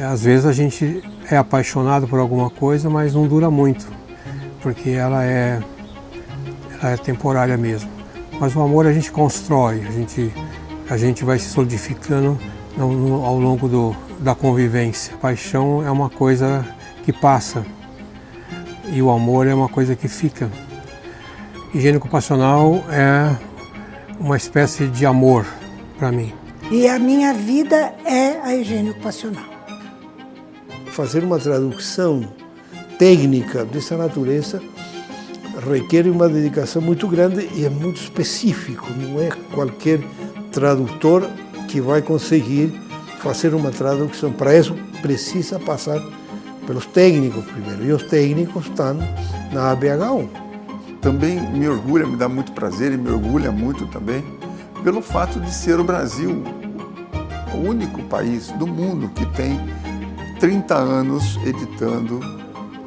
Às vezes a gente é apaixonado por alguma coisa, mas não dura muito, porque ela é temporária mesmo. Mas o amor a gente constrói, a gente vai se solidificando ao longo da convivência. A paixão é uma coisa que passa e o amor é uma coisa que fica. Higiene ocupacional é uma espécie de amor para mim. E a minha vida é a higiene ocupacional. Fazer uma tradução técnica dessa natureza requer uma dedicação muito grande e é muito específico. Não é qualquer tradutor que vai conseguir fazer uma tradução. Para isso precisa passar pelos técnicos primeiro. E os técnicos estão na ABH1. Também me orgulha, me dá muito prazer e me orgulha muito também pelo fato de ser o Brasil o único país do mundo que tem 30 anos editando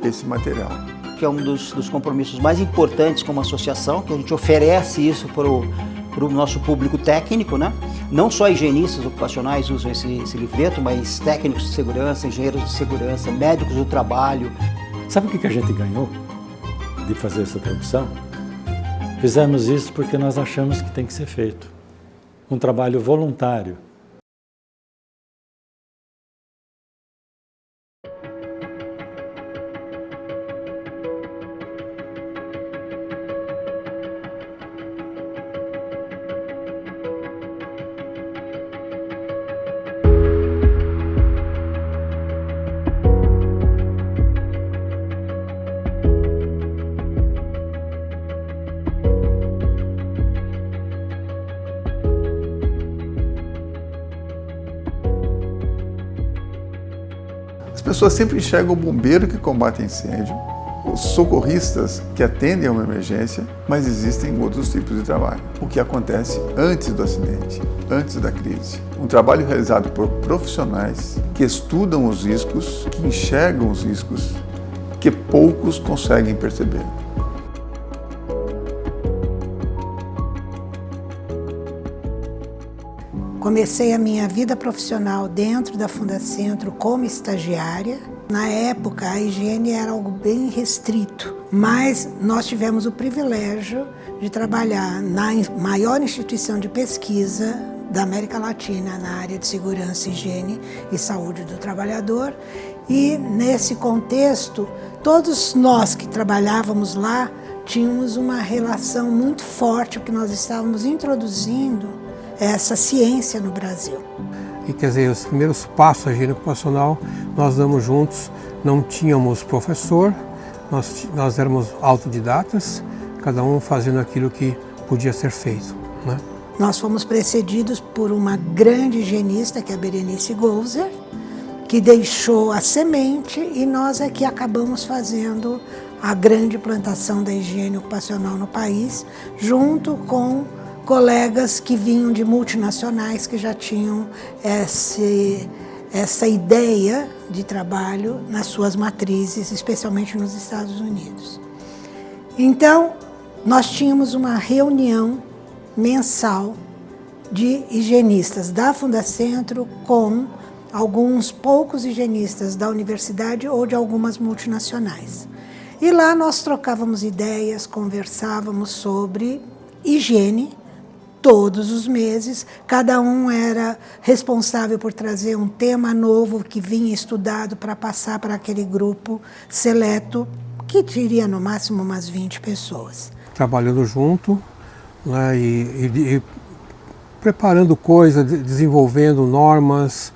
esse material. Que é um dos compromissos mais importantes como associação, que a gente oferece isso para o nosso público técnico, né? Não só higienistas ocupacionais usam esse livreto, mas técnicos de segurança, engenheiros de segurança, médicos do trabalho. Sabe o que a gente ganhou de fazer essa tradução? Fizemos isso porque nós achamos que tem que ser feito. Um trabalho voluntário. As pessoas sempre enxergam o bombeiro que combate incêndio, os socorristas que atendem a uma emergência, mas existem outros tipos de trabalho. O que acontece antes do acidente, antes da crise. Um trabalho realizado por profissionais que estudam os riscos, que enxergam os riscos, que poucos conseguem perceber. Comecei a minha vida profissional dentro da Fundacentro como estagiária. Na época, a higiene era algo bem restrito, mas nós tivemos o privilégio de trabalhar na maior instituição de pesquisa da América Latina na área de segurança, higiene e saúde do trabalhador. E nesse contexto, todos nós que trabalhávamos lá tínhamos uma relação muito forte, porque nós estávamos introduzindo essa ciência no Brasil. E quer dizer, os primeiros passos da higiene ocupacional nós damos juntos, não tínhamos professor, nós éramos autodidatas, cada um fazendo aquilo que podia ser feito, né? Nós fomos precedidos por uma grande higienista, que é a Berenice Golzer, que deixou a semente e nós é que acabamos fazendo a grande plantação da higiene ocupacional no país, junto com colegas que vinham de multinacionais que já tinham essa ideia de trabalho nas suas matrizes, especialmente nos Estados Unidos. Então, nós tínhamos uma reunião mensal de higienistas da Fundacentro com alguns poucos higienistas da universidade ou de algumas multinacionais. E lá nós trocávamos ideias, conversávamos sobre higiene, todos os meses, cada um era responsável por trazer um tema novo que vinha estudado para passar para aquele grupo seleto, que teria no máximo umas 20 pessoas. Trabalhando junto, né, e preparando coisas, desenvolvendo normas.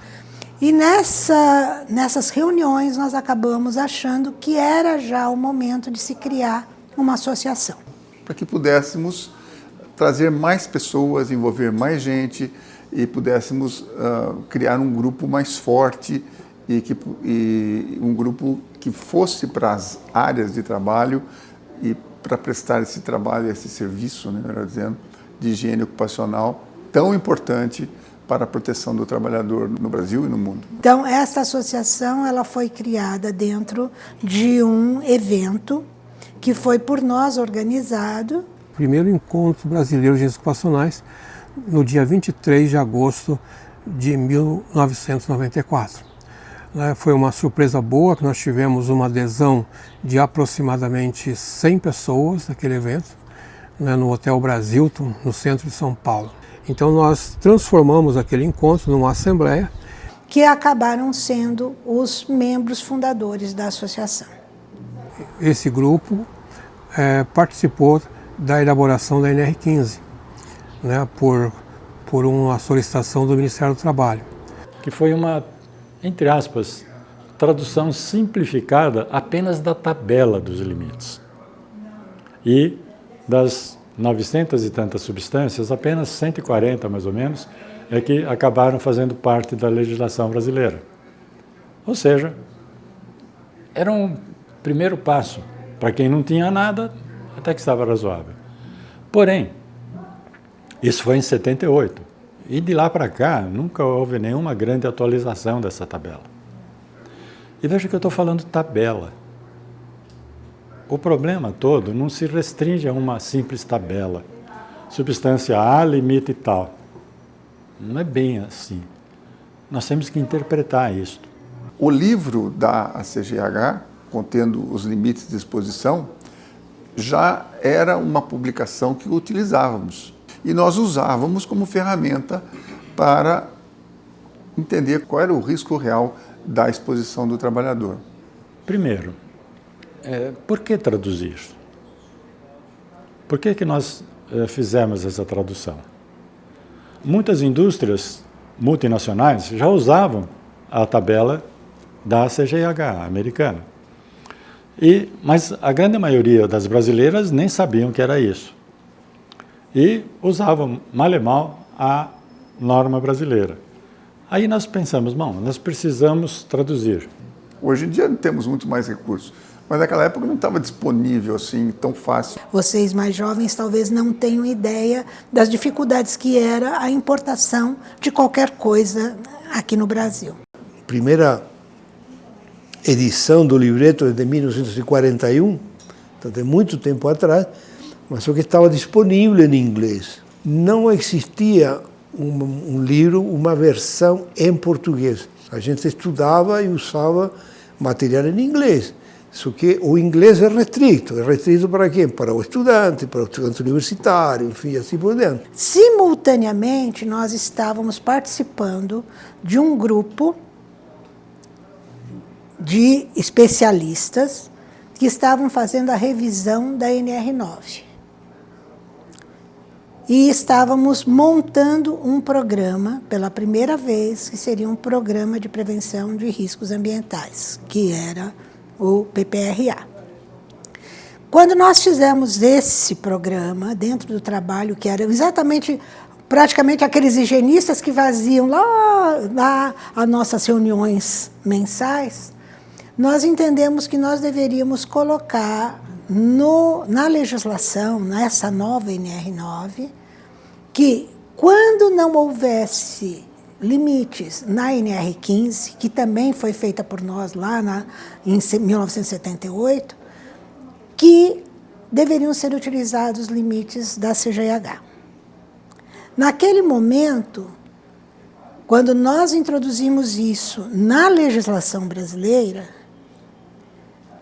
E nessas reuniões nós acabamos achando que era já o momento de se criar uma associação. Para que pudéssemos trazer mais pessoas, envolver mais gente e pudéssemos criar um grupo mais forte e um grupo que fosse para as áreas de trabalho e para prestar esse trabalho, esse serviço, né, melhor dizendo, de higiene ocupacional tão importante para a proteção do trabalhador no Brasil e no mundo. Então, essa associação ela foi criada dentro de um evento que foi por nós organizado. Primeiro encontro brasileiro de higiene ocupacionais, no dia 23 de agosto de 1994. né? Foi uma surpresa boa que nós tivemos uma adesão de aproximadamente 100 pessoas naquele evento, né, no Hotel Brasilton, no centro de São Paulo. Então nós transformamos aquele encontro numa assembleia. Que acabaram sendo os membros fundadores da associação. Esse grupo participou da elaboração da NR15, né, por uma solicitação do Ministério do Trabalho. Que foi uma, entre aspas, tradução simplificada apenas da tabela dos limites. E das 900 e tantas substâncias, apenas 140 mais ou menos, é que acabaram fazendo parte da legislação brasileira. Ou seja, era um primeiro passo. Para quem não tinha nada, até que estava razoável. Porém, isso foi em 78. E de lá para cá, nunca houve nenhuma grande atualização dessa tabela. E veja que eu estou falando tabela. O problema todo não se restringe a uma simples tabela. Substância A, limite tal. Não é bem assim. Nós temos que interpretar isso. O livro da ACGH, contendo os limites de exposição, já era uma publicação que utilizávamos. E nós usávamos como ferramenta para entender qual era o risco real da exposição do trabalhador. Primeiro, por que traduzir? Por que nós fizemos essa tradução? Muitas indústrias multinacionais já usavam a tabela da ACGH americana. Mas a grande maioria das brasileiras nem sabiam que era isso. E usavam mal e mal a norma brasileira. Aí nós pensamos, bom, nós precisamos traduzir. Hoje em dia temos muito mais recursos, mas naquela época não estava disponível assim, tão fácil. Vocês mais jovens talvez não tenham ideia das dificuldades que era a importação de qualquer coisa aqui no Brasil. Primeira edição do livreto é de 1941, então tem muito tempo atrás, mas só que estava disponível em inglês. Não existia um livro, uma versão em português. A gente estudava e usava material em inglês. Só que o inglês é restrito para quem? Para o estudante universitário, enfim, assim por diante. Simultaneamente, nós estávamos participando de um grupo de especialistas que estavam fazendo a revisão da NR9. E estávamos montando um programa, pela primeira vez, que seria um programa de prevenção de riscos ambientais, que era o PPRA. Quando nós fizemos esse programa, dentro do trabalho, que era exatamente, praticamente aqueles higienistas que faziam lá as nossas reuniões mensais, nós entendemos que nós deveríamos colocar na legislação, nessa nova NR9, que quando não houvesse limites na NR15, que também foi feita por nós lá em 1978, que deveriam ser utilizados os limites da CGH. Naquele momento, quando nós introduzimos isso na legislação brasileira,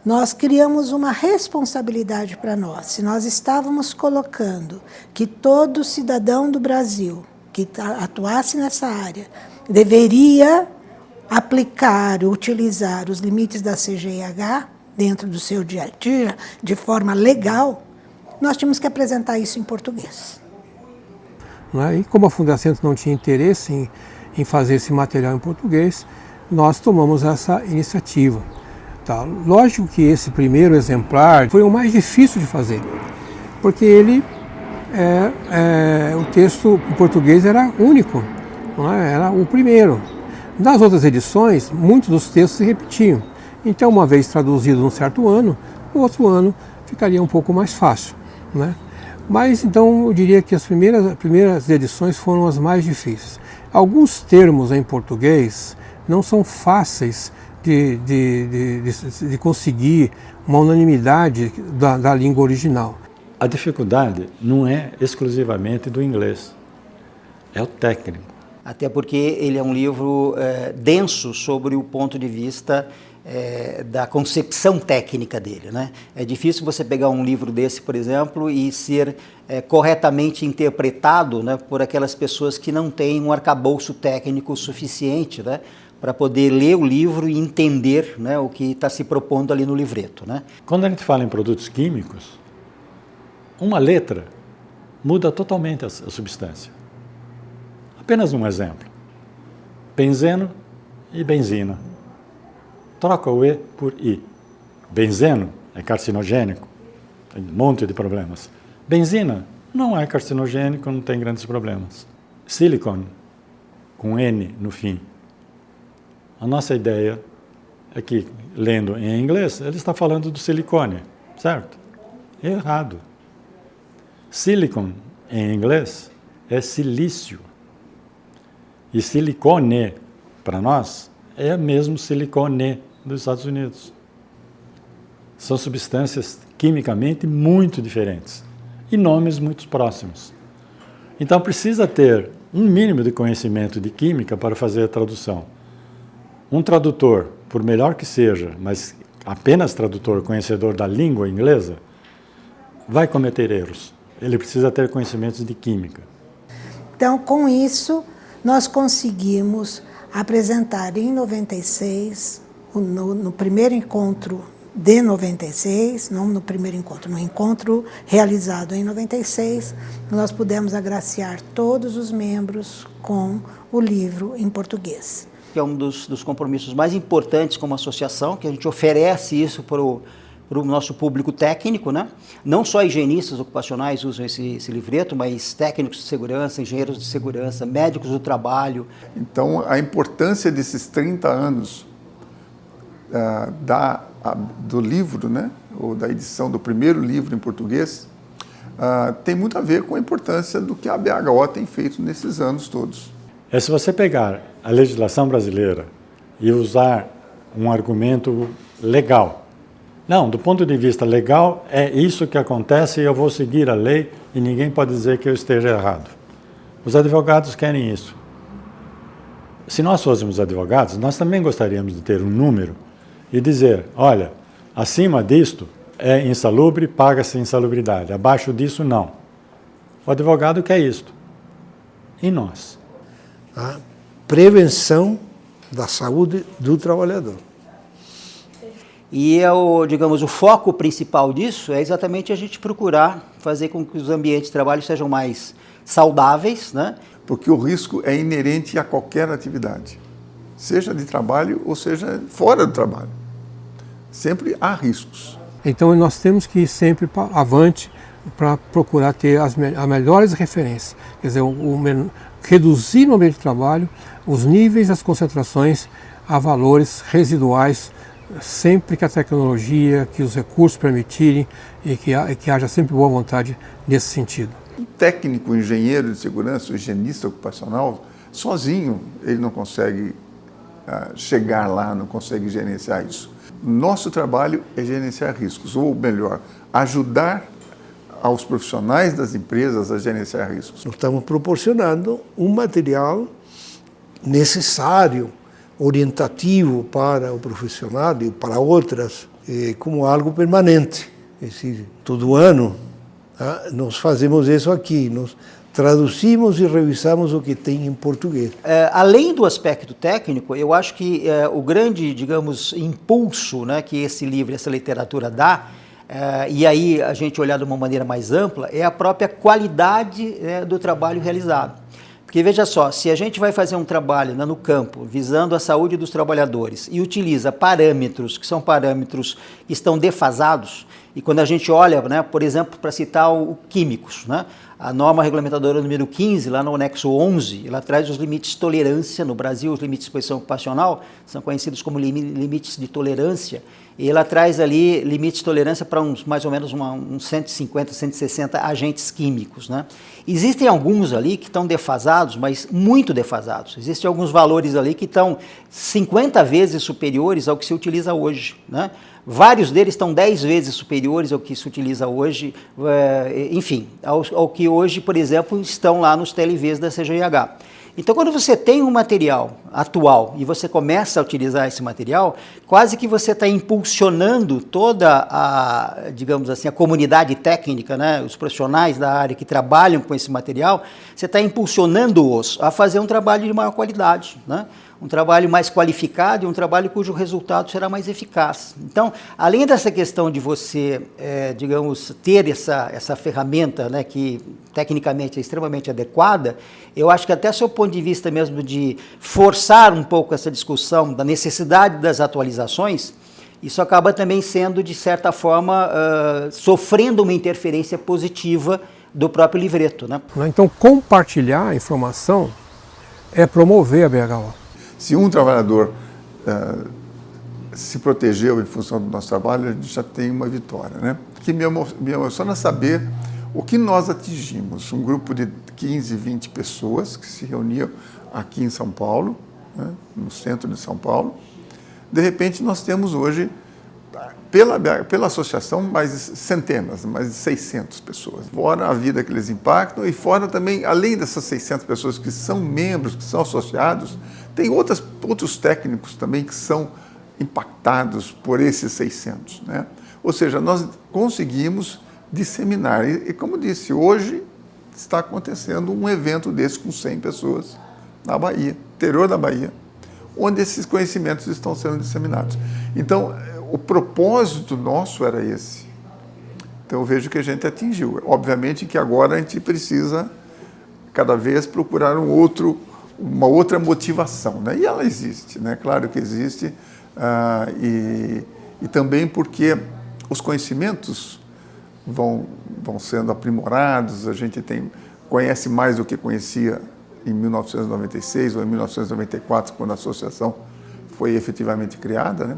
nós criamos uma responsabilidade para nós. Se nós estávamos colocando que todo cidadão do Brasil que atuasse nessa área deveria aplicar, utilizar os limites da CGH dentro do seu dia a dia, de forma legal, nós tínhamos que apresentar isso em português. E como a Fundacentro não tinha interesse em fazer esse material em português, nós tomamos essa iniciativa. Tá. Lógico que esse primeiro exemplar foi o mais difícil de fazer, porque ele, o texto em português era único, não é? Era o primeiro. Nas outras edições, muitos dos textos se repetiam. Então, uma vez traduzido num certo ano, no outro ano ficaria um pouco mais fácil, né? Mas, então, eu diria que as primeiras edições foram as mais difíceis. Alguns termos em português não são fáceis de conseguir uma unanimidade da língua original. A dificuldade não é exclusivamente do inglês, é o técnico. até porque ele é um livro denso sobre o ponto de vista da concepção técnica dele, né? É difícil você pegar um livro desse, por exemplo, e ser corretamente interpretado, né, por aquelas pessoas que não têm um arcabouço técnico suficiente, né, para poder ler o livro e entender, né, o que está se propondo ali no livreto, né? Quando a gente fala em produtos químicos, uma letra muda totalmente a substância. Apenas um exemplo. Benzeno e benzina. Troca o E por I. Benzeno é carcinogênico, tem um monte de problemas. Benzina não é carcinogênico, não tem grandes problemas. Silicone, com N no fim. A nossa ideia é que, lendo em inglês, ele está falando do silicone, certo? Errado. Silicon, em inglês, é silício. E silicone, para nós, é mesmo silicone dos Estados Unidos. São substâncias quimicamente muito diferentes e nomes muito próximos. Então precisa ter um mínimo de conhecimento de química para fazer a tradução. Um tradutor, por melhor que seja, mas apenas tradutor, conhecedor da língua inglesa, vai cometer erros. Ele precisa ter conhecimentos de química. Então, com isso, nós conseguimos apresentar em 96, no primeiro encontro de 96, não no primeiro encontro, no encontro realizado em 96, nós pudemos agraciar todos os membros com o livro em português. Que é um dos compromissos mais importantes como associação, que a gente oferece isso para o nosso público técnico, né? Não só higienistas ocupacionais usam esse livreto, mas técnicos de segurança, engenheiros de segurança, médicos do trabalho. Então, a importância desses 30 anos do livro, né, ou da edição do primeiro livro em português, tem muito a ver com a importância do que a BHO tem feito nesses anos todos. Se você pegar a legislação brasileira e usar um argumento legal, não, do ponto de vista legal, é isso que acontece e eu vou seguir a lei e ninguém pode dizer que eu esteja errado. Os advogados querem isso. Se nós fôssemos advogados, nós também gostaríamos de ter um número e dizer, olha, acima disto é insalubre, paga-se insalubridade, abaixo disso não. O advogado quer isto. E nós? A prevenção da saúde do trabalhador. E o foco principal disso é exatamente a gente procurar fazer com que os ambientes de trabalho sejam mais saudáveis, né? Porque o risco é inerente a qualquer atividade, seja de trabalho ou seja fora do trabalho. Sempre há riscos. Então nós temos que ir sempre avante para procurar ter as melhores referências. Quer dizer, reduzir no ambiente de trabalho os níveis, as concentrações a valores residuais, sempre que a tecnologia, que os recursos permitirem e que haja sempre boa vontade nesse sentido. Um técnico, um engenheiro de segurança, um higienista ocupacional, sozinho ele não consegue chegar lá, não consegue gerenciar isso. Nosso trabalho é gerenciar riscos, ou melhor, ajudar aos profissionais das empresas a gerenciar riscos. Nós estamos proporcionando um material necessário, orientativo para o profissional e para outras, como algo permanente. Todo ano nós fazemos isso aqui, nós traduzimos e revisamos o que tem em português. Além do aspecto técnico, eu acho que o grande, digamos, impulso, né, que esse livro, essa literatura dá, e aí a gente olhar de uma maneira mais ampla, é a própria qualidade do trabalho realizado. Porque veja só, se a gente vai fazer um trabalho no campo visando a saúde dos trabalhadores e utiliza parâmetros que são parâmetros que estão defasados, e quando a gente olha, né, por exemplo, para citar o químicos, né, a norma regulamentadora número 15, lá no anexo 11, ela traz os limites de tolerância. No Brasil, os limites de exposição ocupacional são conhecidos como limites de tolerância, e ela traz ali limites de tolerância para mais ou menos uns 150, 160 agentes químicos, né? Existem alguns ali que estão defasados, mas muito defasados. Existem alguns valores ali que estão 50 vezes superiores ao que se utiliza hoje, né? Vários deles estão 10 vezes superiores ao que se utiliza hoje, enfim, ao que hoje, por exemplo, estão lá nos TLVs da CGIH. Então, quando você tem um material atual e você começa a utilizar esse material, quase que você está impulsionando toda a, digamos assim, a comunidade técnica, né, os profissionais da área que trabalham com esse material, você está impulsionando-os a fazer um trabalho de maior qualidade, né? Um trabalho mais qualificado e um trabalho cujo resultado será mais eficaz. Então, além dessa questão de você, digamos, ter essa ferramenta, né, que tecnicamente é extremamente adequada, eu acho que até do seu ponto de vista mesmo de forçar um pouco essa discussão da necessidade das atualizações, isso acaba também sendo, de certa forma, sofrendo uma interferência positiva do próprio livreto, né? Então, compartilhar a informação é promover a BHO. Se um trabalhador se protegeu em função do nosso trabalho, a gente já tem uma vitória, né? O que me emociona saber o que nós atingimos. Um grupo de 15, 20 pessoas que se reuniam aqui em São Paulo, né, no centro de São Paulo. De repente, nós temos hoje, pela associação, mais centenas, mais de 600 pessoas. Fora a vida que eles impactam e fora também, além dessas 600 pessoas que são membros, que são associados, tem outros técnicos também que são impactados por esses 600, né? Ou seja, nós conseguimos disseminar. E como disse, hoje está acontecendo um evento desse com 100 pessoas na Bahia, interior da Bahia, onde esses conhecimentos estão sendo disseminados. Então, o propósito nosso era esse. Então, eu vejo que a gente atingiu. Obviamente que agora a gente precisa, cada vez, procurar uma outra motivação, né? E ela existe, né? Claro que existe, e também porque os conhecimentos vão sendo aprimorados, a gente conhece mais do que conhecia em 1996 ou em 1994, quando a associação foi efetivamente criada, né?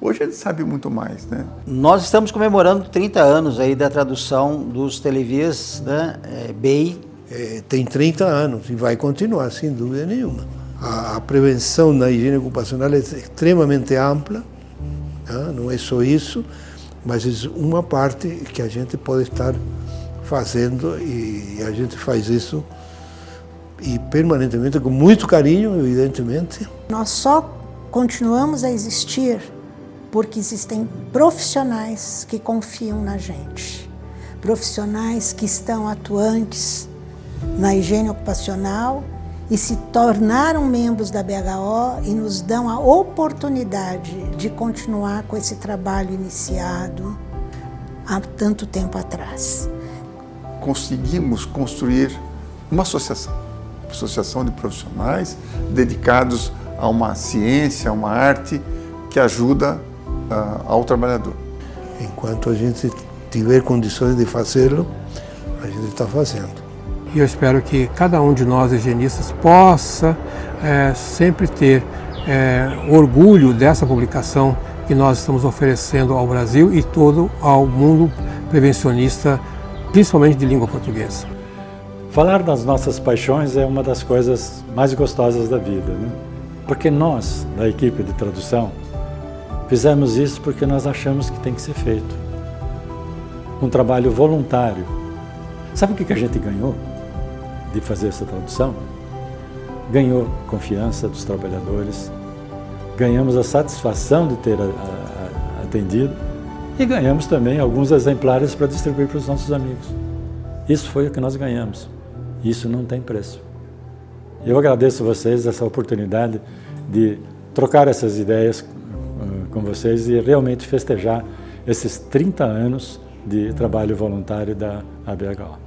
Hoje a gente sabe muito mais, né? Nós estamos comemorando 30 anos aí da tradução dos televias, né, BEI. Tem 30 anos e vai continuar, sem dúvida nenhuma. A prevenção na higiene ocupacional é extremamente ampla, né? Não é só isso, mas é uma parte que a gente pode estar fazendo e a gente faz isso e permanentemente, com muito carinho, evidentemente. Nós só continuamos a existir porque existem profissionais que confiam na gente, profissionais que estão atuantes na higiene ocupacional e se tornaram membros da BHO e nos dão a oportunidade de continuar com esse trabalho iniciado há tanto tempo atrás. Conseguimos construir uma associação de profissionais dedicados a uma ciência, a uma arte que ajuda ao trabalhador. Enquanto a gente tiver condições de fazê-lo, a gente está fazendo. E eu espero que cada um de nós, higienistas, possa sempre ter orgulho dessa publicação que nós estamos oferecendo ao Brasil e todo ao mundo prevencionista, principalmente de língua portuguesa. Falar das nossas paixões é uma das coisas mais gostosas da vida, né? Porque nós, da equipe de tradução, fizemos isso porque nós achamos que tem que ser feito. Um trabalho voluntário. Sabe o que a gente ganhou de fazer essa tradução? Ganhou confiança dos trabalhadores, ganhamos a satisfação de ter atendido e ganhamos também alguns exemplares para distribuir para os nossos amigos. Isso foi o que nós ganhamos. Isso não tem preço. Eu agradeço a vocês essa oportunidade de trocar essas ideias com vocês e realmente festejar esses 30 anos de trabalho voluntário da ABHO.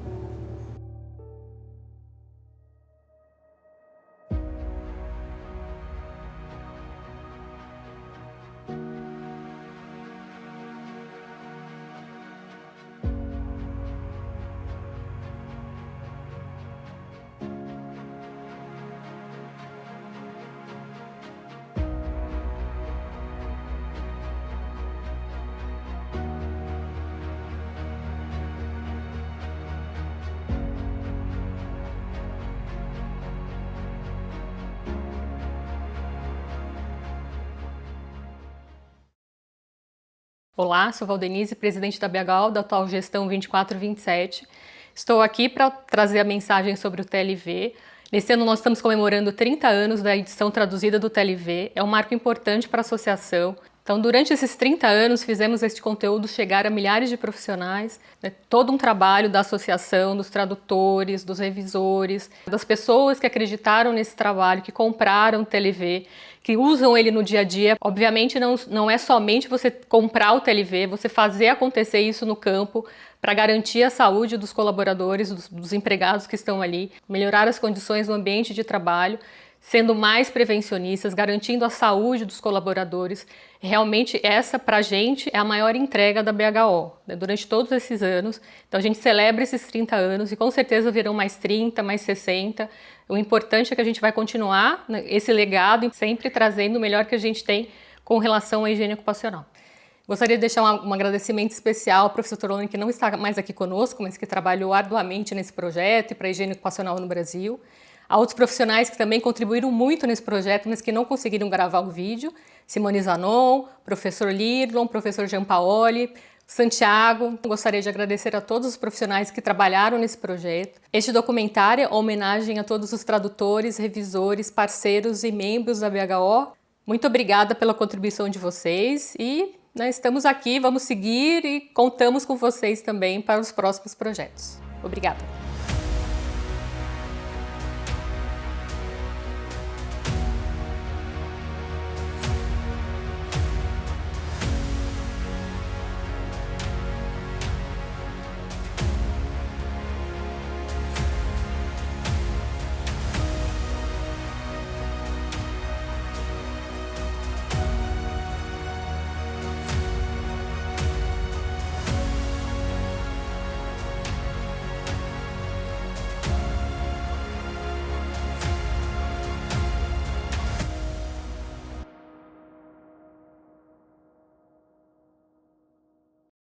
Olá, sou Valdenise, presidente da BHO, da atual gestão 24/27. Estou aqui para trazer a mensagem sobre o TLV Nesse ano nós estamos comemorando 30 anos da edição traduzida do TLV, é um marco importante para a associação. Então, durante esses 30 anos, fizemos este conteúdo chegar a milhares de profissionais, né? Todo um trabalho da associação, dos tradutores, dos revisores, das pessoas que acreditaram nesse trabalho, que compraram o TLV, que usam ele no dia a dia. Obviamente, não é somente você comprar o TLV, você fazer acontecer isso no campo para garantir a saúde dos colaboradores, dos empregados que estão ali, melhorar as condições no ambiente de trabalho, sendo mais prevencionistas, garantindo a saúde dos colaboradores. Realmente essa, para a gente, é a maior entrega da BHO, né, durante todos esses anos. Então a gente celebra esses 30 anos e com certeza virão mais 30, mais 60. O importante é que a gente vai continuar, né, esse legado, sempre trazendo o melhor que a gente tem com relação à higiene ocupacional. Gostaria de deixar um agradecimento especial ao professor Torloni, que não está mais aqui conosco, mas que trabalhou arduamente nesse projeto e para a higiene ocupacional no Brasil. Há outros profissionais que também contribuíram muito nesse projeto, mas que não conseguiram gravar o vídeo. Simone Zanon, professor Lirlon, professor Jean Paoli, Santiago. Gostaria de agradecer a todos os profissionais que trabalharam nesse projeto. Este documentário é uma homenagem a todos os tradutores, revisores, parceiros e membros da BHO. Muito obrigada pela contribuição de vocês e estamos aqui, vamos seguir e contamos com vocês também para os próximos projetos. Obrigada.